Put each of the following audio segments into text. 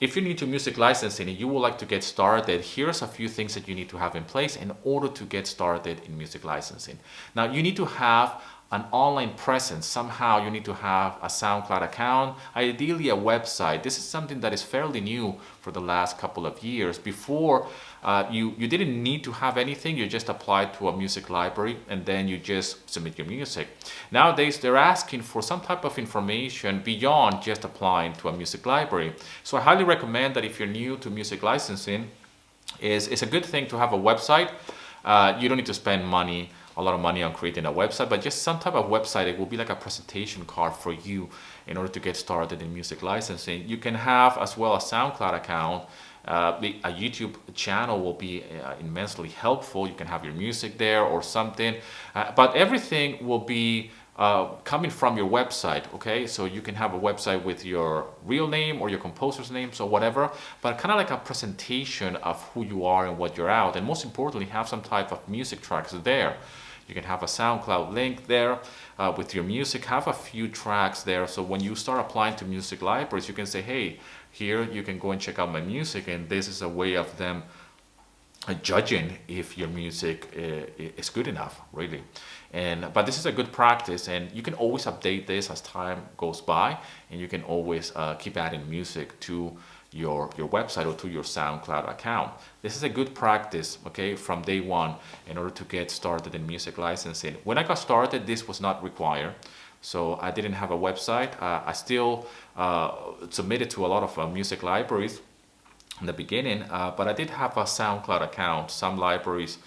if you're new to music licensing and you would like to get started, here's a few things that you need to have in place in order to get started in music licensing. Now, you need to have an online presence. Somehow you need to have a SoundCloud account, ideally a website. This is something that is fairly new for the last couple of years. Before, you didn't need to have anything. You just applied to a music library and then you just submit your music. Nowadays, they're asking for some type of information beyond just applying to a music library. So I highly recommend that if you're new to music licensing, it's a good thing to have a website. You don't need to spend a lot of money on creating a website, but just some type of website. It will be like a presentation card for you in order to get started in music licensing. You can have as well a SoundCloud account. A YouTube channel will be immensely helpful. You can have your music there or something, but everything will be coming from your website, okay? So you can have a website with your real name or your composer's name, so whatever, but kind of like a presentation of who you are and what you're out, and most importantly, have some type of music tracks there. You can have a SoundCloud link there with your music, have a few tracks there, so when you start applying to music libraries, you can say, hey, here you can go and check out my music, and this is a way of them judging if your music is good enough, really. But this is a good practice, and you can always update this as time goes by, and you can always keep adding music to your website or to your SoundCloud account. This is a good practice, okay, from day one in order to get started in music licensing. When I got started, this was not required. So I didn't have a website. I still submitted to a lot of music libraries in the beginning, but I did have a SoundCloud account. Some libraries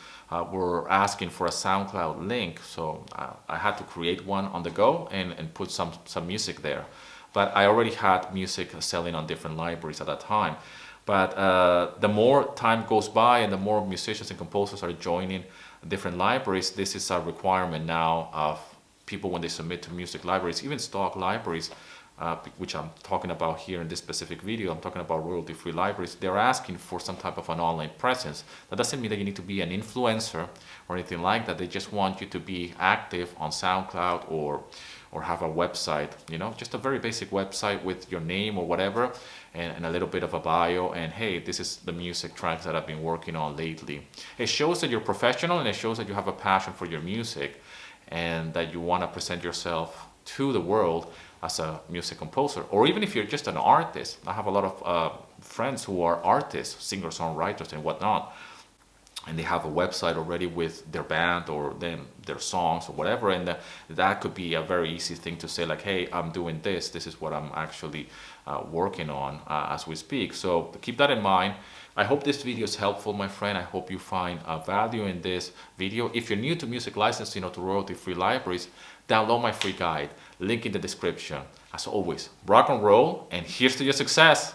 were asking for a SoundCloud link, so I had to create one on the go and put some music there. But I already had music selling on different libraries at that time. But the more time goes by and the more musicians and composers are joining different libraries, this is a requirement now of people when they submit to music libraries, even stock libraries, which I'm talking about here in this specific video. I'm talking about royalty-free libraries. They're asking for some type of an online presence. That doesn't mean that you need to be an influencer or anything like that. They just want you to be active on SoundCloud or have a website, you know, just a very basic website with your name or whatever, and a little bit of a bio, and hey, this is the music tracks that I've been working on lately. It shows that you're professional, and it shows that you have a passion for your music and that you want to present yourself to the world as a music composer. Or even if you're just an artist. I have a lot of friends who are artists, singer-songwriters and whatnot, and they have a website already with their band or their songs or whatever, and that could be a very easy thing to say, like, hey, I'm doing this is what I'm actually working on as we speak. So keep that in mind. I hope this video is helpful, my friend. I hope you find value in this video. If you're new to music licensing or to royalty-free libraries, download my free guide, link in the description. As always, rock and roll, and here's to your success.